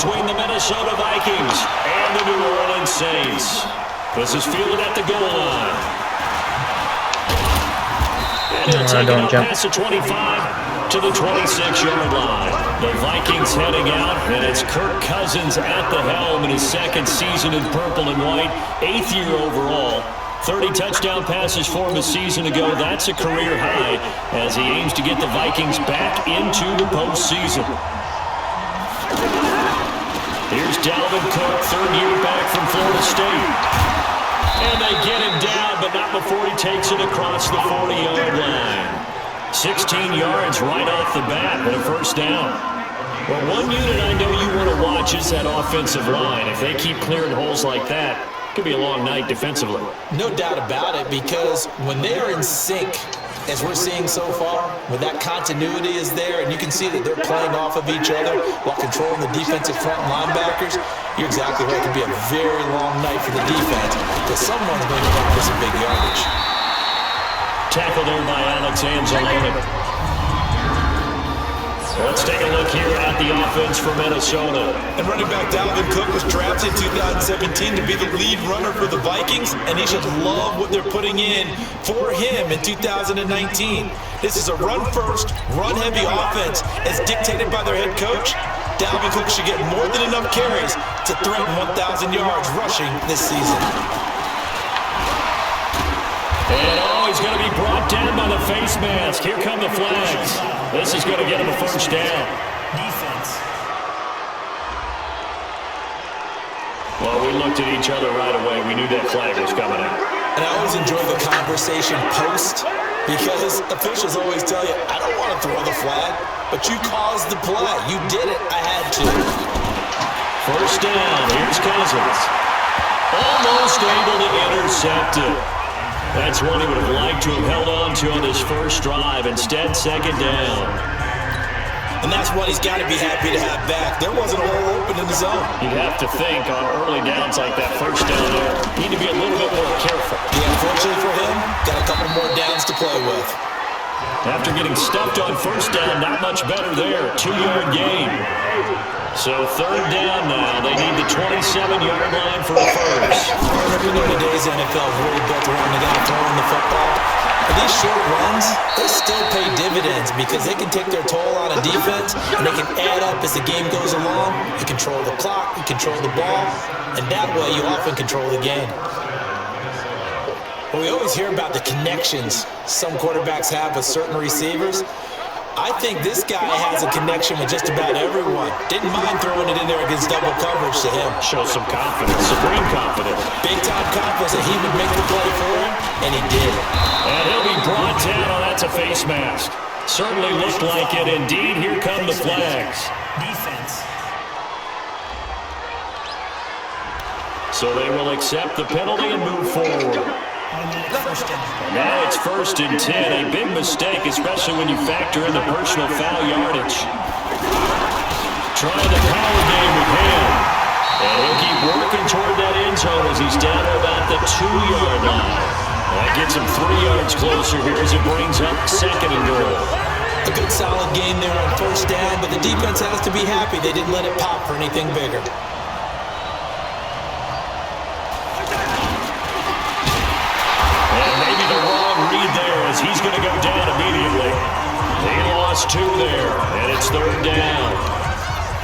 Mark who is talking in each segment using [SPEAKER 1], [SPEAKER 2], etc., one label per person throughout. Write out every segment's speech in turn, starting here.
[SPEAKER 1] between the Minnesota Vikings and the New Orleans Saints. This is fielded at the goal line. And he'll take it up past the 25 to the 26-yard line. The Vikings heading out, and it's Kirk Cousins at the helm in his second season in purple and white, 8th year overall. 30 touchdown passes for him a season ago. That's a career high as he aims to get the Vikings back into the postseason. Here's Dalvin Cook, third year back from Florida State. And they get him down, but not before he takes it across the 40-yard line. 16 yards right off the bat and a first down. Well, one unit I know you want to watch is that offensive line. If they keep clearing holes like that, it could be a long night defensively.
[SPEAKER 2] No doubt about it, because when they are in sync, as we're seeing so far, when that continuity is there and you can see that they're playing off of each other while controlling the defensive front linebackers, you're exactly right. It could be a very long night for the defense because someone's going to run for some big yardage.
[SPEAKER 1] Tackle there by Alex Anzalone. Let's take a look here at the offense for Minnesota.
[SPEAKER 3] And running back Dalvin Cook was drafted in 2017 to be the lead runner for the Vikings, and he should love what they're putting in for him in 2019. This is a run-first, run-heavy offense as dictated by their head coach. Dalvin Cook should get more than enough carries to threaten 1,000 yards rushing this season.
[SPEAKER 1] And he's going to be brought down by the face mask. Here come the flags. This is going to get him a first down.
[SPEAKER 4] Defense.
[SPEAKER 1] Well, we looked at each other right away. We knew that flag was coming out.
[SPEAKER 2] And I always enjoy the conversation post because officials always tell you, I don't want to throw the flag, but you caused the play. You did it. I had to.
[SPEAKER 1] First down. Here's Cousins. Almost able to intercept it. That's one he would have liked to have held on to on his first drive. Instead, second down.
[SPEAKER 2] And that's what he's got to be happy to have back. There wasn't a hole open in the zone.
[SPEAKER 1] You'd have to think on early downs like that first down there, you need to be a little bit more careful.
[SPEAKER 2] Yeah, unfortunately for him, got a couple more downs to play with.
[SPEAKER 1] After getting stuffed on first down, not much better there. 2-yard gain. So third down now. They need the 27-yard line for a first.
[SPEAKER 2] You know today's NFL is really built around the guy throwing the football. But these short runs, they still pay dividends because they can take their toll on a defense and they can add up as the game goes along. You control the clock, you control the ball, and that way you often control the game. But we always hear about the connections some quarterbacks have with certain receivers. I think this guy has a connection with just about everyone. Didn't mind throwing it in there against double coverage to him.
[SPEAKER 1] Show some confidence, supreme confidence.
[SPEAKER 2] Big-time confidence that he would make the play for him, and he did.
[SPEAKER 1] And he'll be brought down. Oh, that's a face mask. Certainly looked like it. Indeed, here come the flags.
[SPEAKER 4] Defense.
[SPEAKER 1] So they will accept the penalty and move forward.
[SPEAKER 4] First down.
[SPEAKER 1] Now it's 1st and 10. A big mistake, especially when you factor in the personal foul yardage. Trying the power game with him. And he'll keep working toward that end zone as he's down to about the 2-yard line. That gets him 3 yards closer here as it brings up 2nd and goal.
[SPEAKER 2] A good solid game there on first down, but the defense has to be happy they didn't let it pop for anything bigger.
[SPEAKER 1] He's going to go down immediately. He lost 2 there, and it's 3rd down.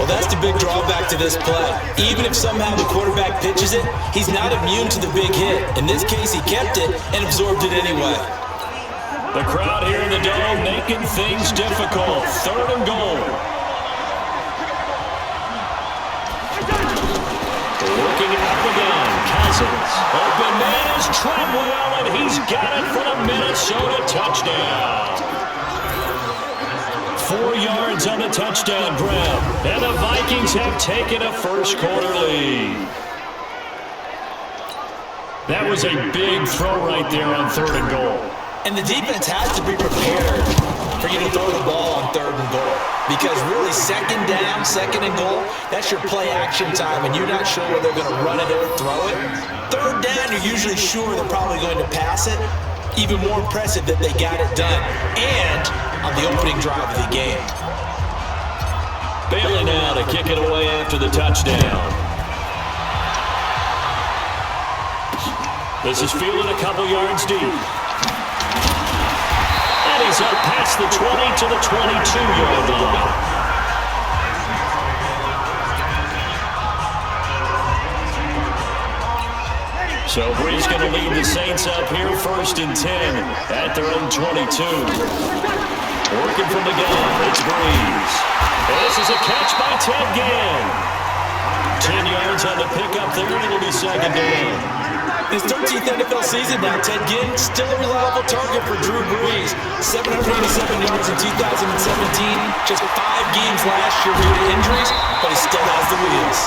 [SPEAKER 2] Well, that's the big drawback to this play. Even if somehow the quarterback pitches it, he's not immune to the big hit. In this case, he kept it and absorbed it anyway.
[SPEAKER 1] The crowd here in the Dome making things difficult. 3rd and goal. Looking out the gun, Cousins. Open man is Treadwell, and he's got it for the Minnesota touchdown. 4 yards on the touchdown grab, and the Vikings have taken a first-quarter lead. That was a big throw right there on 3rd and goal.
[SPEAKER 2] And the defense has to be prepared for you to throw the ball on 3rd and goal. Because really, 2nd down, 2nd and goal, that's your play action time, and you're not sure whether they're going to run it or throw it. 3rd down, you're usually sure they're probably going to pass it. Even more impressive that they got it done, and on the opening drive of the game.
[SPEAKER 1] Bailey now to kick it away after the touchdown. This is fielded a couple yards deep. And he's up past the 20 to the 22-yard line. So Bree's going to lead the Saints up here, 1st and 10 at their own 22. Working from the gun, it's Breeze. This is a catch by Ted Ginn. 10 yards on the pickup there, and it'll be 2nd down.
[SPEAKER 3] His 13th NFL season now, Ted Ginn still a reliable target for Drew Brees. 787 yards in 2017, just 5 games last year due to injuries, but he still has the wheels.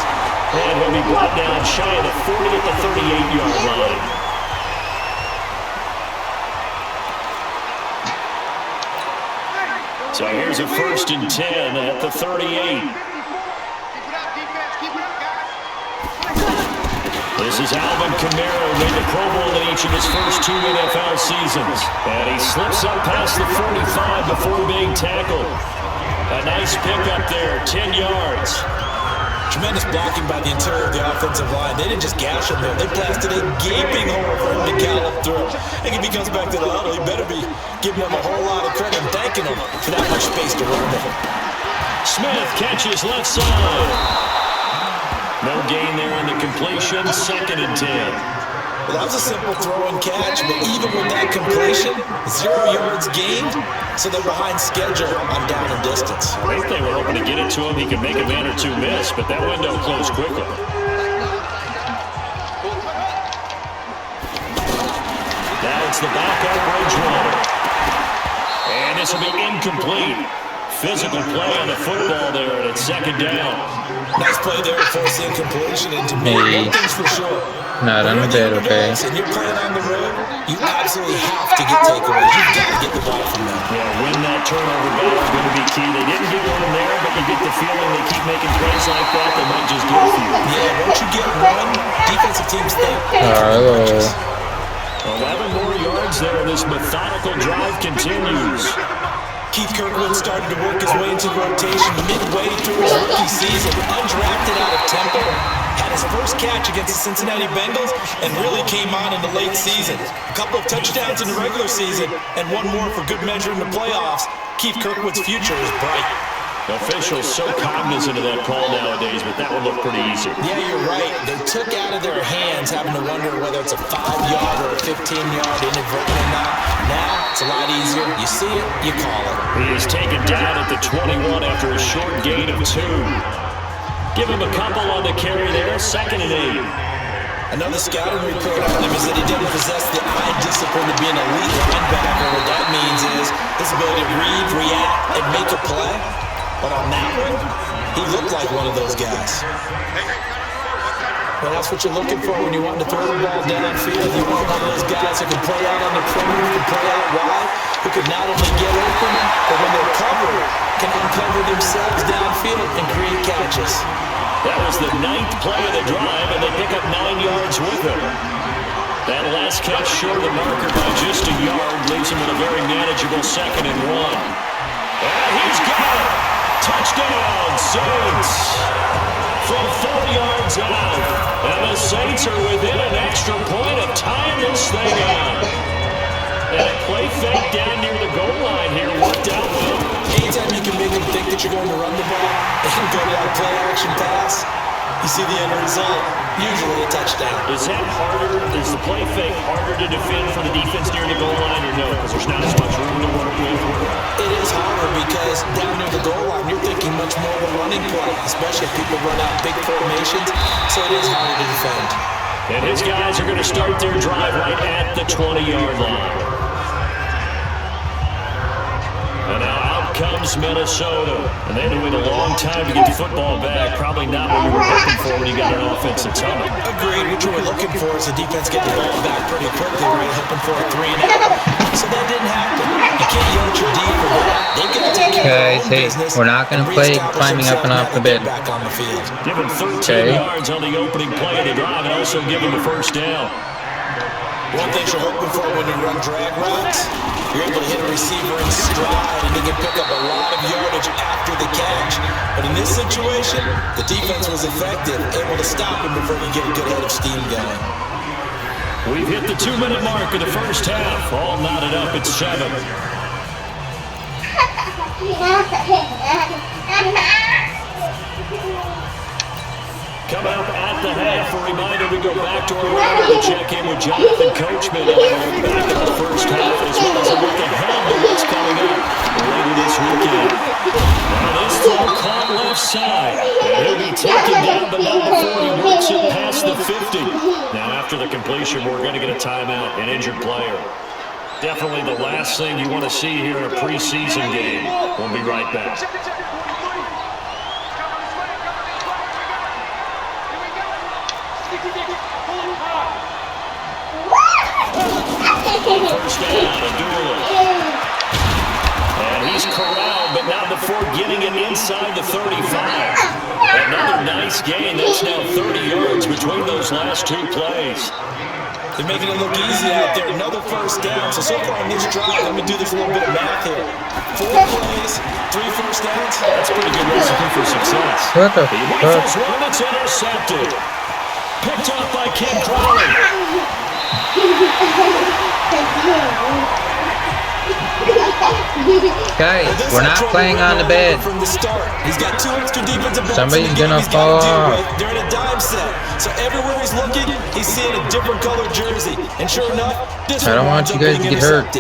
[SPEAKER 1] And he'll be brought down shy of the 40 at the 38-yard line. So here's a 1st and 10 at the 38. This is Alvin Kamara, made the Pro Bowl in each of his first 2 NFL seasons. And he slips up past the 45 before being tackled. A nice pickup there, 10 yards.
[SPEAKER 3] Tremendous blocking by the interior of the offensive line. They didn't just gash him there. They blasted a gaping hole for him to gallop through. And if he comes back to the huddle, he better be giving them a whole lot of credit and thanking them for that much space to run with.
[SPEAKER 1] Smith catches left side. No gain there on the completion, 2nd and 10.
[SPEAKER 3] Well, that was a simple throw and catch, but even with that completion, 0 yards gained, so they're behind schedule on down and distance.
[SPEAKER 1] I think they were hoping to get it to him. He could make a man or two miss, but that window closed quickly. Now it's the backup Bridgewater. And this will be incomplete. Physical play on the football there, and it's 2nd down.
[SPEAKER 3] Nice play there to force incompletion into me. One thing's for sure.
[SPEAKER 5] Not on the bed, okay?
[SPEAKER 3] And you're playing on the road, you absolutely have to get takeaways. You've got to get the ball from them.
[SPEAKER 1] Yeah, win that turnover battle is going to be key. They didn't get one there, but you get the feeling they keep making plays like that, they might just get a few.
[SPEAKER 3] Yeah, once you get one, defensive teams think.
[SPEAKER 5] Hello.
[SPEAKER 1] 11 more yards there. This methodical drive continues.
[SPEAKER 3] Keith Kirkwood started to work his way into the rotation midway through his rookie season. Undrafted out of Temple. Had his first catch against the Cincinnati Bengals and really came on in the late season. A couple of touchdowns in the regular season and one more for good measure in the playoffs. Keith Kirkwood's future is bright.
[SPEAKER 1] Officials so cognizant of that call nowadays, but that would look pretty easy.
[SPEAKER 3] Yeah, you're right. They took out of their hands having to wonder whether it's a 5-yard or a 15-yard inadvertent or not. Now, it's a lot easier. You see it, you call it.
[SPEAKER 1] He is taken down at the 21 after a short gain of 2. Give him a couple on the carry there, 2nd and 8.
[SPEAKER 3] Another scouting report on him is that he didn't possess the eye discipline to be an elite linebacker. What that means is his ability to read, react, and make a play. But on that one, he looked like one of those guys. Well, that's what you're looking for when you want to throw the ball downfield. You want one of those guys who can play out on the perimeter, who can play out wide, who can not only get open, but when they're covered, can uncover themselves downfield and create catches.
[SPEAKER 1] That was the 9th play of the drive, and they pick up 9 yards with him. That last catch short of the marker by just a yard leaves him with a very manageable 2nd and 1. And he's got it. Touchdown, Saints. From 4 yards out. And the Saints are within an extra point of tying this thing out. And a play fake down near the goal line here worked out well.
[SPEAKER 3] Anytime you can make them think that you're going to run the ball and go to that play action pass, you see the end result, usually a touchdown.
[SPEAKER 1] Is that harder? Is the play fake harder to defend for the defense near the goal line or no? Because there's not as much room to work with.
[SPEAKER 3] It is harder because down near the goal line, you're thinking much more of a running play, especially if people run out big formations, so it is harder to defend.
[SPEAKER 1] And his guys are going to start their drive right at the 20-yard line. And now out comes Minnesota. And they had to wait a long time to get the football back. Probably not what you were hoping for when you got an offensive tunnel.
[SPEAKER 3] Agreed. What you were looking for is the defense getting the ball back pretty quickly, right? Hoping for a 3-and-out. So that didn't happen. You can't yell at your D for that. They've got to take care of their own business.
[SPEAKER 5] We're not going to play climbing up and off the bed.
[SPEAKER 3] Back on the field.
[SPEAKER 1] Give him 13 yards on the opening play of the drive and also give him the first down.
[SPEAKER 2] One thing you're hoping for when you run drag routes, you're able to hit a receiver in stride and he can pick up a lot of yardage after the catch. But in this situation, the defense was effective, able to stop him before you get a good head of steam going.
[SPEAKER 1] We've hit the 2-minute mark of the first half. All knotted up at 7. Coming up at the half, a reminder to go back to our round to check in with Jonathan Coachman and back at the first half, as well as a look ahead to what's coming up later this weekend. Now this throw caught left side, and he'll be taken down, but not before he works it past the 50. Now after the completion, we're going to get a timeout, an injured player. Definitely the last thing you want to see here in a preseason game. We'll be right back. First down, Abdullah. And he's corralled, but not before getting it inside the 35. Another nice gain. That's now 30 yards between those last two plays.
[SPEAKER 2] They're making it look easy out there. Another first down. So far on this drive, let me do this little bit of math here. 4 plays, 3 first downs.
[SPEAKER 1] That's a pretty good recipe for success.
[SPEAKER 5] What the
[SPEAKER 1] He
[SPEAKER 5] fuck?
[SPEAKER 1] rifles one that's intercepted. Picked up by Kim Crowley.
[SPEAKER 5] Guys, we're not playing on the bed.
[SPEAKER 2] From the start, he's got 2 extra defensive backs.
[SPEAKER 5] Somebody's gonna fall off.
[SPEAKER 2] They're in a dime set, so everywhere he's looking, he's seeing a different color jersey. And sure enough, this
[SPEAKER 5] I don't want you guys to get hurt.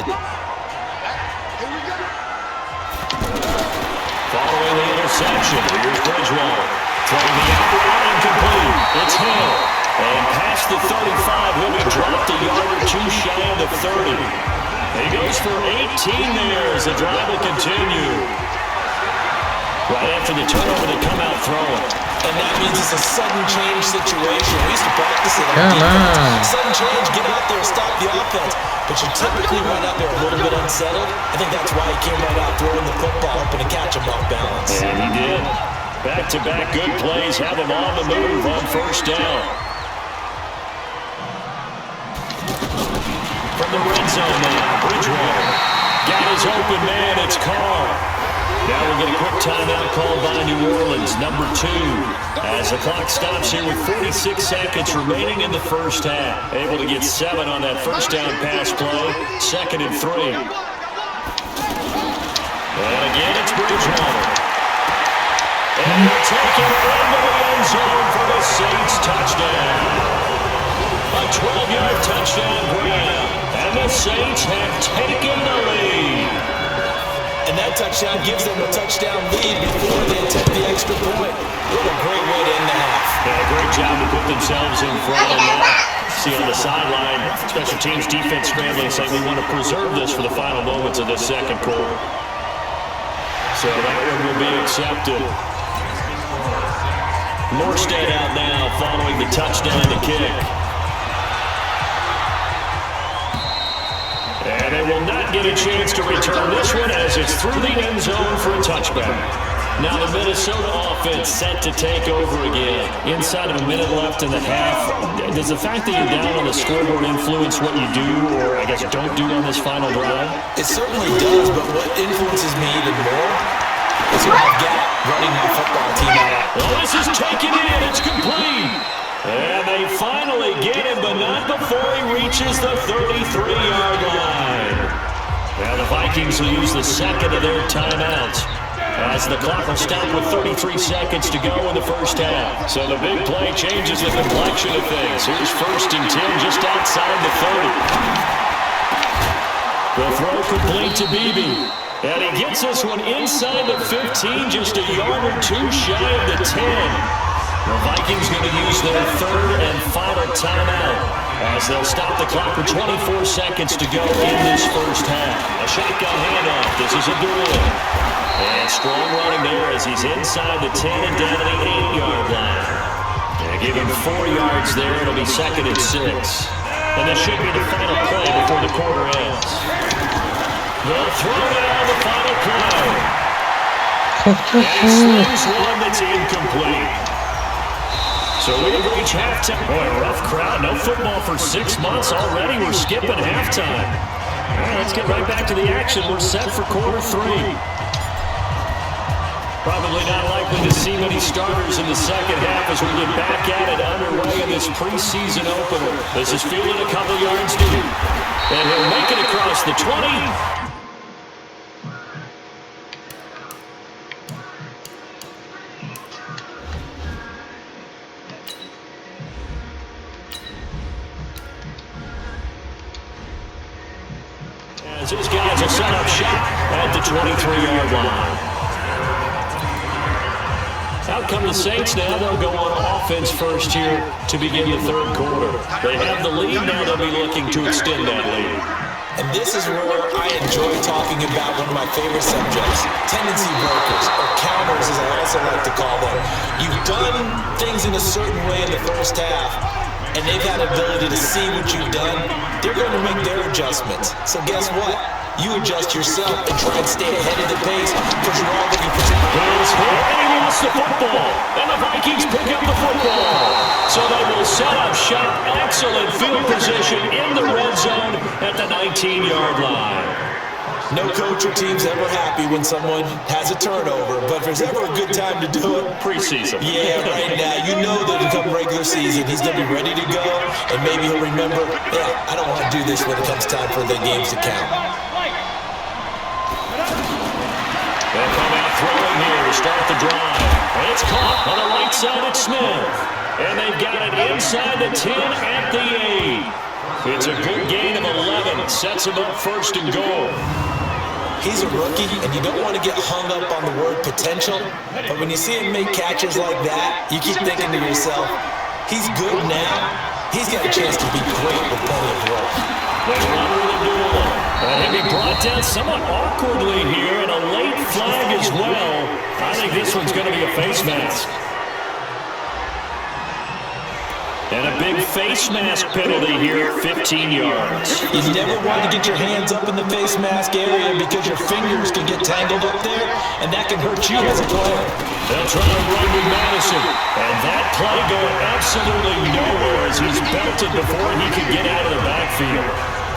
[SPEAKER 1] Following the interception, here's Bridgewater. Throwing the out route incomplete. It's Hill. And past the 35, he'll be dropped a yard or two shy of the 30. He goes for 18 there as the drive will continue. Right after the turnover, they come out throwing.
[SPEAKER 2] And that means it's a sudden change situation. We used to practice it.
[SPEAKER 5] Come on.
[SPEAKER 2] Sudden change, get out there, stop the offense. But you typically run out there a little bit unsettled. I think that's why he came right out throwing the football, hoping to catch him off balance.
[SPEAKER 1] And he did. Back-to-back good plays have him on the move on first down. From the red zone now, Bridgewater. Got his open man, it's Carr. Now we'll get a quick timeout called by New Orleans, number 2. As the clock stops here with 46 seconds remaining in the first half. Able to get 7 on that first down pass play, 2nd and 3. And again, it's Bridgewater. And they're taking it into the end zone for the Saints touchdown. A 12-yard touchdown grab. And the Saints have taken the lead.
[SPEAKER 2] And that touchdown gives them a touchdown lead before they attempt the extra point. What a great way to end the half.
[SPEAKER 1] Yeah, great job to put themselves in front of that. See on the sideline, special teams defense scrambling, saying we want to preserve this for the final moments of this second quarter. So that one will be accepted. Morstead out now following the touchdown to kick. And they will not get a chance to return this one as it's through the end zone for a touchback. Now the Minnesota offense set to take over again. Inside of a minute left in the half, does the fact that you're down on the scoreboard influence what you do or, I guess, don't do on this final drive?
[SPEAKER 2] It certainly does, but what influences me even more is who I've got running my football team out.
[SPEAKER 1] Well, this is taken in. It's complete. And they finally get him, but not before he reaches the 33-yard line. Now the Vikings will use the second of their timeouts as the clock will stop with 33 seconds to go in the first half. So the big play changes the complexion of things. Here's 1st and 10 just outside the 30. The throw complete to Beebe. And he gets this one inside the 15, just a yard or two shy of the 10. The Vikings going to use their 3rd and final timeout as they'll stop the clock with 24 seconds to go in this first half. A shotgun handoff. This is a duel. And strong running there as he's inside the 10 and down to the 8-yard line. They give him 4 yards there. It'll be 2nd and 6. And this should be the final play before the quarter ends. They'll throw it on the final play. And he slings one that's incomplete. So we've reached halftime. Boy, a rough crowd. No football for 6 months already. We're skipping halftime. All right, let's get right back to the action. We're set for quarter 3. Probably not likely to see many starters in the second half as we get back at it underway in this preseason opener. This is fielded a couple yards deep. And he'll make it across the 20. As these guys will set up shop at the 23-yard line. Out come the Saints now. They'll go on offense first here to begin the third quarter. They have the lead. Now they'll be looking to extend that lead.
[SPEAKER 2] And this is where I enjoy talking about one of my favorite subjects, tendency breakers, or counters as I also like to call them. You've done things in a certain way in the first half, and they've had the ability to see what you've done. They're going to make their adjustments. So guess what? You adjust yourself and try and stay ahead of the pace because you're already protected.
[SPEAKER 1] Here's hit, and he lost the football. And the Vikings pick up the football. So they will set up shop. Excellent field position in the red zone at the 19-yard line.
[SPEAKER 2] No coach or team's ever happy when someone has a turnover, but if there's ever a good time to do it,
[SPEAKER 1] preseason.
[SPEAKER 2] Yeah, right now. You know that come regular season, he's going to be ready to go, and maybe he'll remember, yeah, I don't want to do this when it comes time for the games to count.
[SPEAKER 1] They'll come out throwing here to start the drive. And it's caught on the right side at Smith. And they've got it inside the 10 at the 8. It's a good gain of 11. Sets him up first and goal.
[SPEAKER 2] He's a rookie, and you don't want to get hung up on the word potential, but when you see him make catches like that, you keep thinking to yourself, he's good now. He's got a chance to be great with plenty of work.
[SPEAKER 1] They run with the duel. And he'll be brought down somewhat awkwardly here, and a late flag as well. I think this one's going to be a face mask. And a big face mask penalty here, 15 yards.
[SPEAKER 2] You never want to get your hands up in the face mask area because your fingers can get tangled up there, and that can hurt you as a player.
[SPEAKER 1] They'll try to run with Madison. And that play going absolutely nowhere as he's belted before he can get out of the backfield.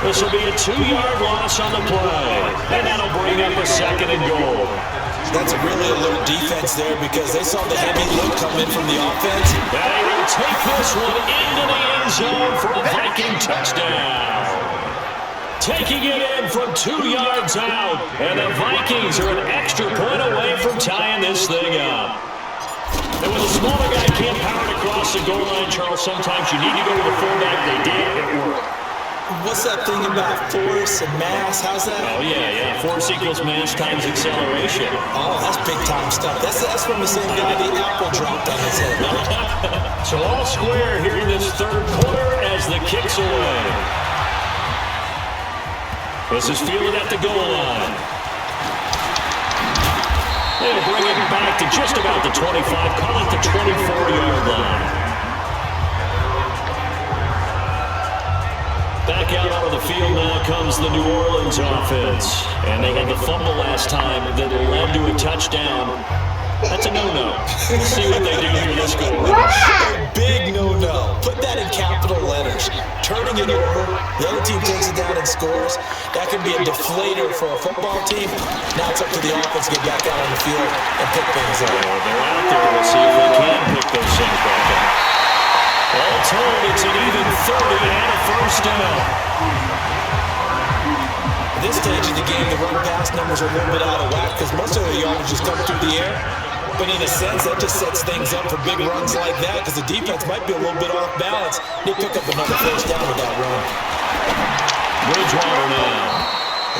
[SPEAKER 1] This will be a 2-yard loss on the play, and that'll bring up a second and goal.
[SPEAKER 2] That's a really alert defense there because they saw the heavy look come in from the offense.
[SPEAKER 1] They will take this one into the end zone for a Viking touchdown. Taking it in from 2 yards out, and the Vikings are an extra point away from tying this thing up. And when the smaller guy can't power it across the goal line, Charles, sometimes you need to go to the fullback. They did. It worked.
[SPEAKER 2] What's that thing about force and mass? How's that?
[SPEAKER 1] Oh, yeah. Force equals mass times acceleration.
[SPEAKER 2] Oh, that's big-time stuff. That's from the same guy the apple dropped on his head.
[SPEAKER 1] So all square here in this third quarter as the kick's away. This is fielded at the goal line. They'll bring it back to just about the 25, call it the 24-yard line. Back out onto the field now comes the New Orleans offense. And they had the fumble last time that led to a touchdown. That's a no-no. We'll see what they do here this go.
[SPEAKER 2] A big no-no. Put that in capital letters. Turning it over, the other team takes it down and scores. That can be a deflator for a football team. Now it's up to the offense to get back out on the field and pick things up.
[SPEAKER 1] Well, they're out there. We'll see if they can pick those things back up. All told, it's an even 30 and a first down.
[SPEAKER 2] At this stage of the game, the run-pass numbers are a little bit out of whack because most of the yardage just come through the air. But in a sense, that just sets things up for big runs like that because the defense might be a little bit off balance. They pick up another first down with that run.
[SPEAKER 1] Bridgewater now.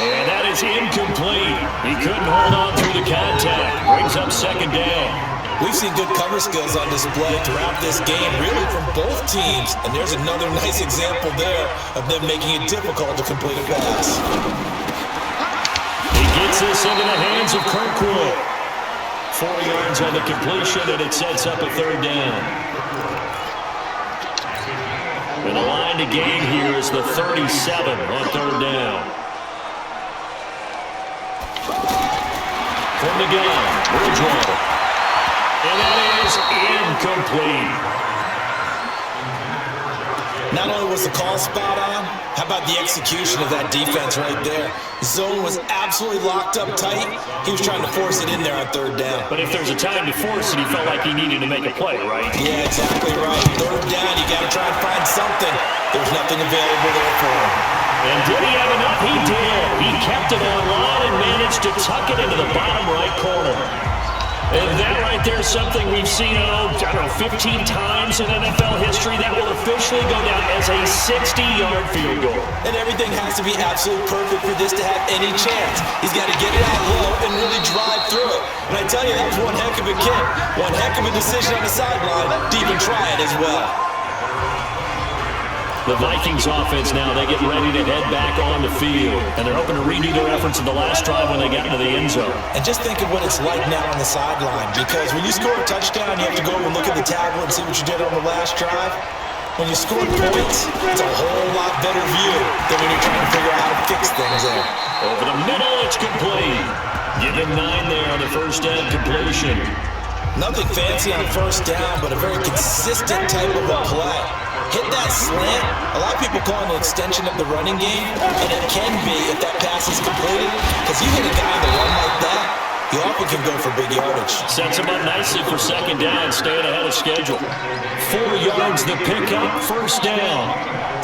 [SPEAKER 1] And that is incomplete. He couldn't hold on through the contact. Brings up second down.
[SPEAKER 2] We've seen good cover skills on display throughout this game, really from both teams. And there's another nice example there of them making it difficult to complete a pass.
[SPEAKER 1] He gets this into the hands of Kirkwood. 4 yards on the completion, and it sets up a third down. And the line to gain here is the 37 on third down. From the gun, Bridgewater. And that is incomplete.
[SPEAKER 2] Not only was the call spot on, how about the execution of that defense right there? Zone was absolutely locked up tight. He was trying to force it in there on third down.
[SPEAKER 1] But if there's a time to force it, he felt like he needed to make a play, right?
[SPEAKER 2] Yeah, exactly right. Third down, you got to try and find something. There's nothing available there for him.
[SPEAKER 1] And did he have enough? He did. He kept it on line and managed to tuck it into the bottom right corner. And that right there is something we've seen, 15 times in NFL history. That will officially go down as a 60-yard field goal.
[SPEAKER 2] And everything has to be absolutely perfect for this to have any chance. He's got to get it out low and really drive through it. And I tell you, that was one heck of a kick. One heck of a decision on the sideline to even try it as well.
[SPEAKER 1] The Vikings offense now, they get ready to head back on the field. And they're hoping to redo their efforts in the last drive when they got into the end zone.
[SPEAKER 2] And just think of what it's like now on the sideline. Because when you score a touchdown, you have to go over and look at the tablet and see what you did on the last drive. When you score points, it's a whole lot better view than when you're trying to figure out how to fix things there.
[SPEAKER 1] Over the middle, it's complete. Give him 9 there on the first down completion.
[SPEAKER 2] Nothing fancy on first down, but a very consistent type of a play. Hit that slant. A lot of people call it an extension of the running game, and it can be if that pass is completed. Because you hit a guy on the run like that, he often can go for big yardage.
[SPEAKER 1] Sets him up nicely for second down, staying ahead of schedule. 4 yards the pickup, first down.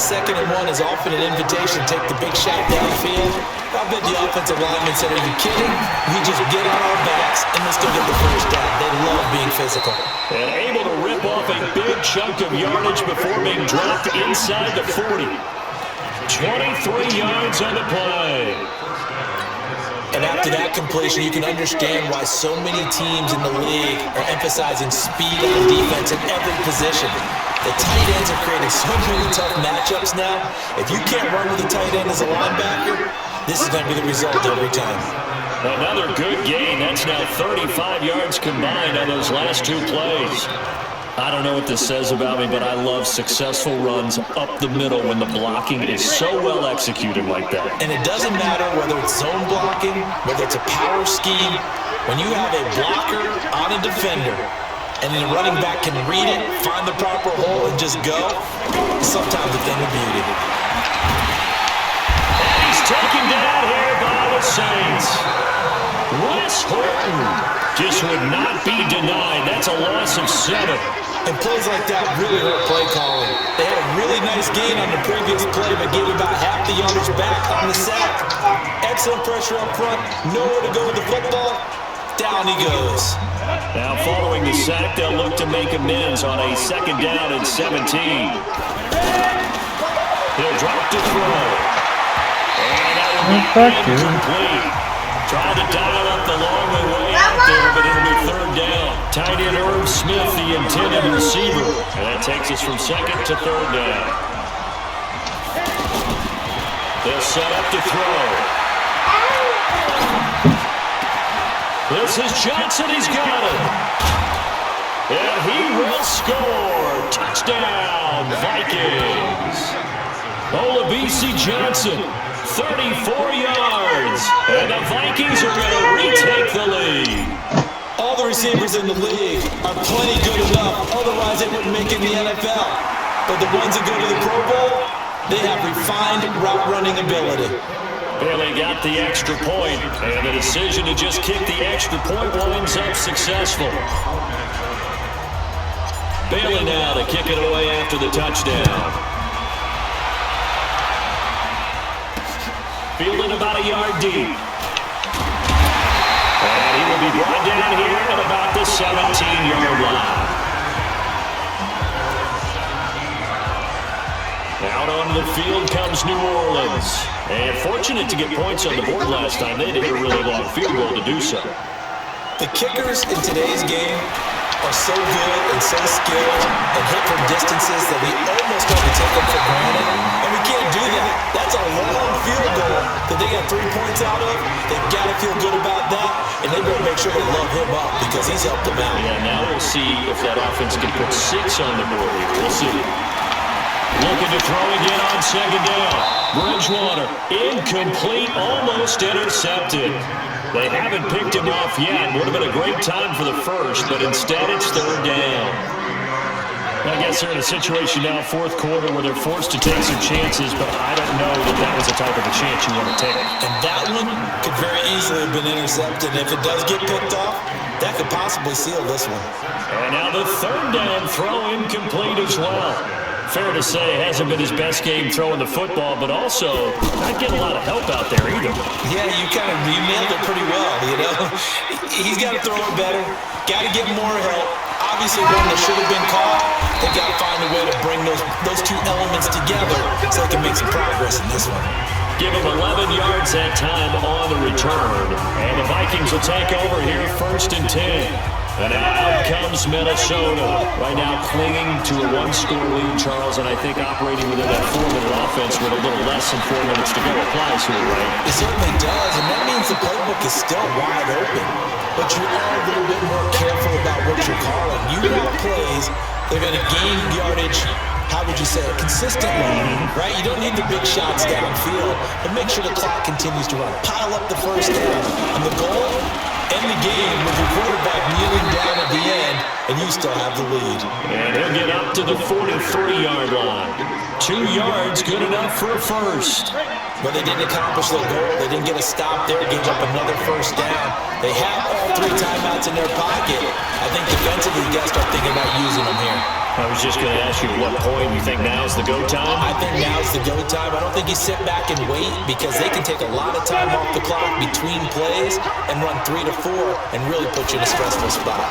[SPEAKER 2] 2nd and 1 is often an invitation to take the big shot downfield. I bet the offensive lineman said, are you kidding? We just get on our backs and let's go get the first down. They love being physical.
[SPEAKER 1] And able to rip off a big chunk of yardage before being dropped inside the 40. 23 yards on the play.
[SPEAKER 2] And after that completion, you can understand why so many teams in the league are emphasizing speed on defense in every position. The tight ends have created so many tough matchups now. If you can't run with a tight end as a linebacker, this is going to be the result every time.
[SPEAKER 1] Another good gain. That's now 35 yards combined on those last 2 plays. I don't know what this says about me, but I love successful runs up the middle when the blocking is so well executed like that.
[SPEAKER 2] And it doesn't matter whether it's zone blocking, whether it's a power scheme. When you have a blocker on a defender, and then the running back can read it, find the proper hole, and just go, sometimes a thing of beauty.
[SPEAKER 1] And he's taken down here by the Saints. Wes Horton just would not be denied. That's a loss of 7.
[SPEAKER 2] And plays like that really hurt play calling. They had a really nice gain on the previous play, but gave about half the yardage back on the sack. Excellent pressure up front, nowhere to go with the football. Down he goes.
[SPEAKER 1] Now following the sack, they'll look to make amends on a 2nd down and 17. He'll drop to throw. And that will be incomplete. Tried to dial up the long way out there, but it'll be 3rd down. Tight end Irv Smith, the intended receiver. And that takes us from 2nd to 3rd down. They'll set up to throw. This is Johnson. He's got it. And he will score. Touchdown, Vikings. Olabisi Johnson. 34 yards, and the Vikings are going to retake the lead.
[SPEAKER 2] All the receivers in the league are plenty good enough, otherwise they wouldn't make it in the NFL. But the ones that go to the Pro Bowl, they have refined route running ability.
[SPEAKER 1] Bailey got the extra point, and the decision to just kick the extra point winds up successful. Bailey now to kick it away after the touchdown. Fielded about a yard deep. And he will be brought down here at about the 17-yard line. Out onto the field comes New Orleans. And fortunate to get points on the board last time. They had to hit a really long field goal to do so.
[SPEAKER 2] The kickers in today's game are so good and so skilled and hit from distances that we almost have to take them for granted. And we can't do that. That's a long field goal that they got 3 points out of. They've got to feel good about that, and they better make sure they love him up because he's helped them out.
[SPEAKER 1] Yeah, now we'll see if that offense can put 6 on the board here. We'll see. Looking to throw again on 2nd down. Bridgewater, incomplete, almost intercepted. They haven't picked him off yet. Would have been a great time for the first, but instead it's 3rd down. I guess they're in a situation now, fourth quarter, where they're forced to take some chances, but I don't know that that was the type of a chance you want to take.
[SPEAKER 2] And that one could very easily have been intercepted. If it does get picked off, that could possibly seal this one.
[SPEAKER 1] And now the third down throw incomplete as well. Fair to say, hasn't been his best game throwing the football, but also not getting a lot of help out there either.
[SPEAKER 2] Yeah, you nailed it pretty well, you know. He's got to throw it better, got to get more help. Obviously, one that should have been caught, they got to find a way to bring those two elements together so they can make some progress in this one.
[SPEAKER 1] Give him 11 yards that time on the return. And the Vikings will take over here, 1st and 10. And out comes Minnesota. Right now clinging to a one-score lead, Charles, and I think operating within that 4-minute offense with a little less than 4 minutes to go applies here, right?
[SPEAKER 2] It certainly does, and that means the playbook is still wide open. But you are a little bit more careful about what you're calling. You run plays, they're going to gain yardage, how would you say it, consistently, right? You don't need the big shots downfield, but make sure the clock continues to run. Pile up the first down, and the goal, end the game with your quarterback kneeling down at the end, and you still have the lead.
[SPEAKER 1] And he'll get up to the 43-yard line. 2 yards, good enough for a first.
[SPEAKER 2] But they didn't accomplish their goal. They didn't get a stop there, gave up another first down. They have all 3 timeouts in their pocket. I think defensively, you got to start thinking about using them here.
[SPEAKER 1] I was just going to ask you at what point you think now's the go time?
[SPEAKER 2] I think now's the go time. I don't think you sit back and wait because they can take a lot of time off the clock between plays and run 3 to 4 and really put you in a stressful spot.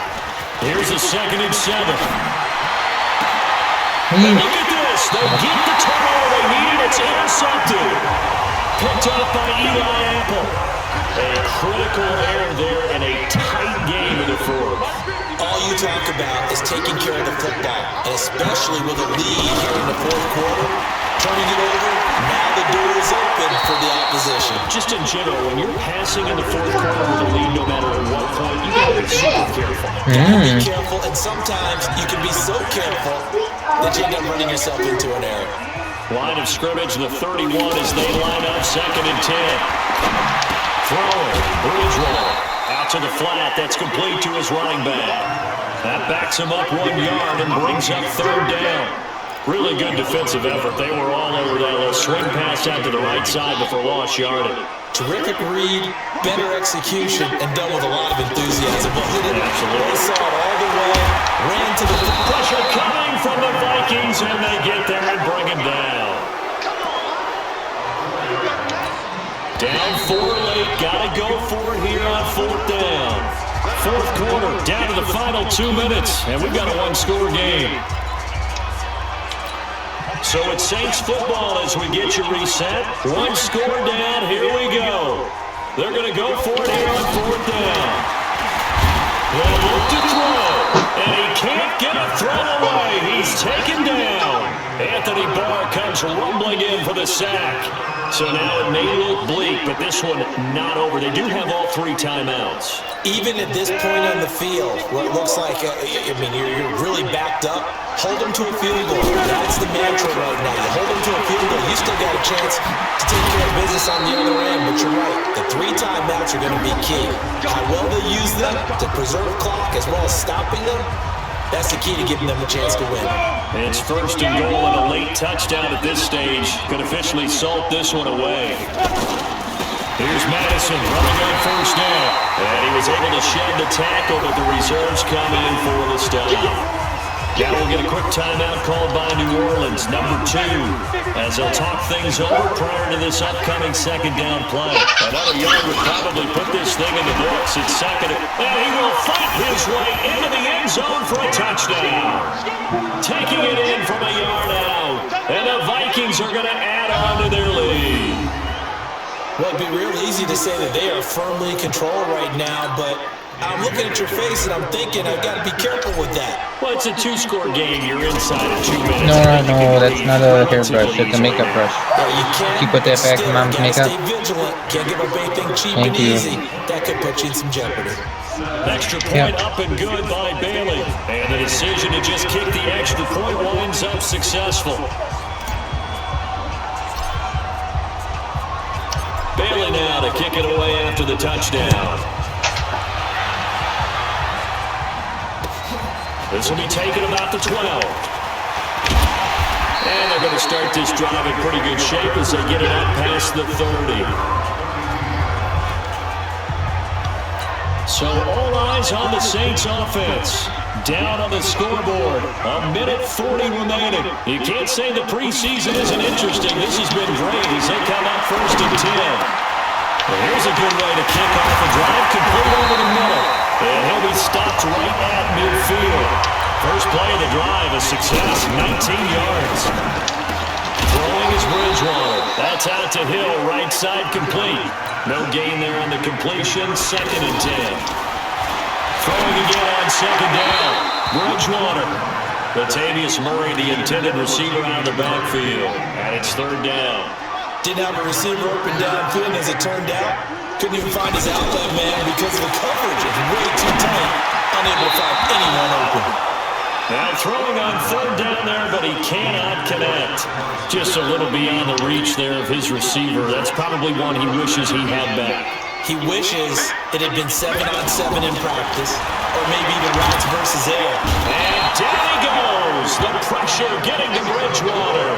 [SPEAKER 1] Here's a 2nd and 7. And look at this. They get the turnover they needed. It's intercepted. Picked up by Eli Apple. A critical error there in a tight game in the 4th.
[SPEAKER 2] All you talk about is taking care of the football, and especially with a lead here in the 4th quarter, turning it over, now the door is open for the opposition.
[SPEAKER 1] Just in general, when you're passing in the 4th quarter with a lead, no matter at what point, you got to be super careful.
[SPEAKER 2] Gotta be careful, and sometimes you can be so careful that you end up running yourself into an error.
[SPEAKER 1] Line of scrimmage, the 31 as they line up, 2nd and 10. Throwing, Bridgewater. Out to the flat, that's complete to his running back. That backs him up 1 yard and brings up 3rd down. Really good defensive effort. They were all over that little swing pass out to the right side before lost yardage.
[SPEAKER 2] Terrific read, better execution, and done with a lot of enthusiasm, wasn't it?
[SPEAKER 1] Absolutely.
[SPEAKER 2] They saw it all the way, ran to the
[SPEAKER 1] pressure coming from the Vikings, and they get there and bring him down. Down 4 late, gotta go for it here on 4th down. 4th quarter, down to the final 2 minutes, and we've got a one-score game. So it's Saints football as we get you reset. 1 score down, here we go. They're gonna go for it here on 4th down. They'll look to throw, and he can't get a throw away. He's taken down. Anthony Barr comes rumbling in for the sack. So now it may look bleak, but this one not over. They do have all 3 timeouts.
[SPEAKER 2] Even at this point on the field, where it looks like, you're really backed up, hold them to a field goal. That's the mantra right now. You hold them to a field goal, you still got a chance to take care of business on the other end. But you're right, the 3 timeouts are going to be key. How well they use them to preserve clock as well as stopping them, that's the key to giving them a chance to win.
[SPEAKER 1] It's 1st and goal and a late touchdown at this stage. Could officially salt this one away. Here's Madison running on 1st down. And he was able to shed the tackle, but the reserves come in for the stop. Now we'll get a quick timeout called by New Orleans, number 2, as they'll talk things over prior to this upcoming 2nd down play. Another yard would probably put this thing in the books. It's 2nd, and he will fight his way into the end zone for a touchdown. Taking it in from a yard out, and the Vikings are going to add on to their lead.
[SPEAKER 2] Well, it'd be real easy to say that they are firmly in control right now, but I'm looking at your face and I'm thinking I've got to be careful with that.
[SPEAKER 1] Well, it's a 2-score game. You're inside of 2 minutes.
[SPEAKER 5] No, that's not a hairbrush. It's a makeup brush.
[SPEAKER 2] You can't
[SPEAKER 5] put that back in mom's makeup.
[SPEAKER 2] Stay vigilant. Can't give up anything cheap
[SPEAKER 5] Thank
[SPEAKER 2] and
[SPEAKER 5] you.
[SPEAKER 2] easy. That could put you in some jeopardy.
[SPEAKER 1] Extra point up and good by Bailey. And the decision to just kick the extra point winds up successful. Bailey now to kick it away after the touchdown. This will be taken about the 12. to start this drive in pretty good shape as they get it up past the 30. So all eyes on the Saints offense. Down on the scoreboard. A minute 40 remaining. You can't say the preseason isn't interesting. This has been great as they come up first and 10. Well, here's a good way to kick off the drive. Complete over the middle. And he'll be stopped right at midfield. First play of the drive, a success, 19 yards. Throwing is Bridgewater. That's out to Hill, right side complete. No gain there on the completion, 2nd and 10. Throwing again on 2nd down. Bridgewater. Latavius Murray, the intended receiver, out of the backfield. And it's 3rd down.
[SPEAKER 2] Didn't have a receiver open downfield, as it turned out. Couldn't even find his outlet man because of the coverage. It's way too tight. Unable to find anyone open.
[SPEAKER 1] Now throwing on 3rd down there, but he cannot connect. Just a little beyond the reach there of his receiver. That's probably one he wishes he had back.
[SPEAKER 2] He wishes it had been 7-on-7 in practice, or maybe even routes versus air.
[SPEAKER 1] And down he goes. The pressure getting to Bridgewater.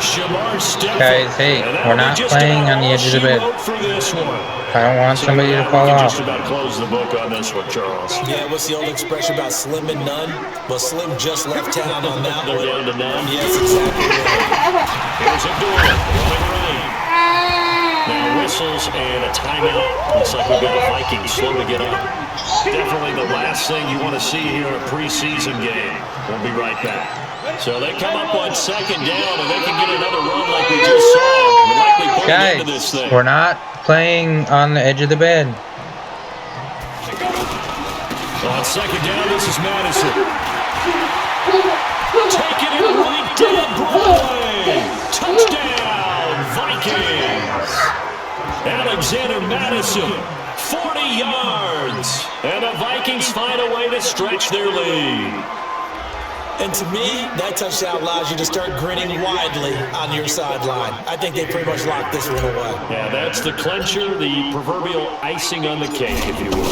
[SPEAKER 1] Shamar Stephen.
[SPEAKER 5] Guys, hey, we're not playing on the edge of the bed. I don't want somebody to fall off.
[SPEAKER 1] Just about close the book on this one, Charles.
[SPEAKER 2] Yeah, what's the old expression about slim and none? Well, Slim just left town on that one.
[SPEAKER 1] They're down to none.
[SPEAKER 2] Yes, exactly right.
[SPEAKER 1] Here's a door. Running right. Now whistles and a timeout. Looks like we've got the Vikings slow to get up. Definitely the last thing you want to see here in a preseason game. We'll be right back. So they come up on 2nd down, and they can get another run like we just saw. We're likely put into this thing.
[SPEAKER 5] We're not playing on the edge of the bed.
[SPEAKER 1] On 2nd down, this is Madison. Taking it right down Broadway. Touchdown, Vikings. Alexander Madison, 40 yards. And the Vikings find a way to stretch their lead.
[SPEAKER 2] And to me, that touchdown allows you to start grinning widely on your sideline. I think they pretty much locked this one away.
[SPEAKER 1] Yeah, that's the clincher, the proverbial icing on the cake, if you will.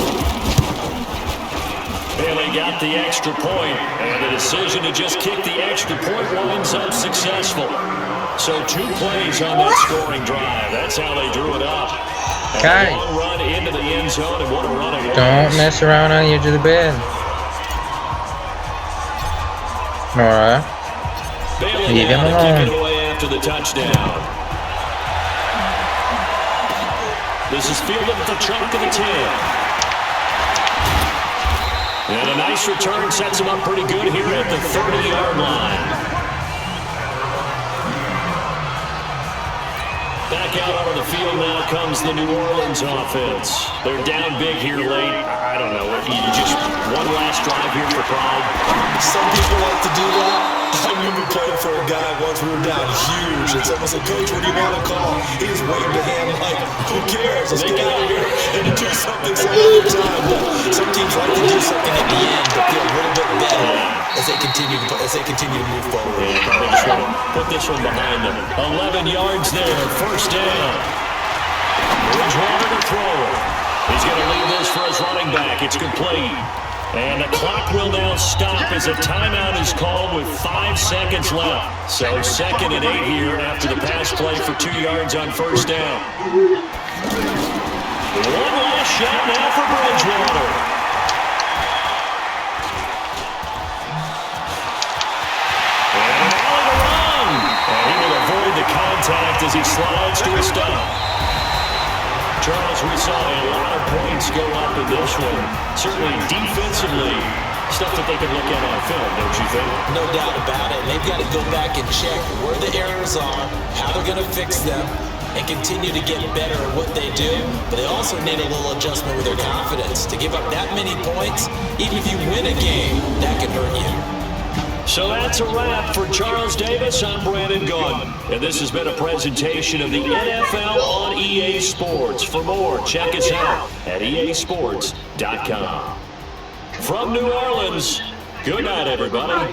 [SPEAKER 1] And they got the extra point, and the decision to just kick the extra point winds up successful. So 2 plays on that scoring drive. That's how they drew it up.
[SPEAKER 5] Guys,
[SPEAKER 1] one run into the end zone and what a run it was.
[SPEAKER 5] Don't mess around on the edge of the bed. Nora, leave him alone.
[SPEAKER 1] Kick it away after the touchdown. This is fielded at the chalk of the 10. And a nice return sets him up pretty good here at the 30-yard line. Back out onto the field now comes the New Orleans offense. They're down big here late. I don't know. Just one last drive here for pride.
[SPEAKER 2] Some people like to do that. I remember playing for a guy once. We were down huge. And someone said, "Coach, what do you want to call?" He just waved a hand like, "Who cares? Let's get out of here and do something some other time." But some teams like to do something at the end, but feel a little bit better as they continue to move forward.
[SPEAKER 1] Yeah, they just want to put this one behind them. 11 yards there, 1st down. Bridgewater to throw it. He's going to leave this for his running back. It's complete. And the clock will now stop as a timeout is called with 5 seconds left. So 2nd and 8 here after the pass play for 2 yards on 1st down. One last shot now for Bridgewater. And now on the run. And he will avoid the contact as he slides to a stop. Charles, we saw a lot of points go up in this one. Certainly defensively, stuff that they can look at on film, don't you think?
[SPEAKER 2] No doubt about it. They've got to go back and check where the errors are, how they're going to fix them, and continue to get better at what they do. But they also need a little adjustment with their confidence. To give up that many points, even if you win a game, that can hurt you.
[SPEAKER 1] So that's a wrap for Charles Davis. I'm Brandon Gordon. And this has been a presentation of the NFL on EA Sports. For more, check us out at easports.com. From New Orleans, good night, everybody.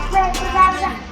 [SPEAKER 6] Wait,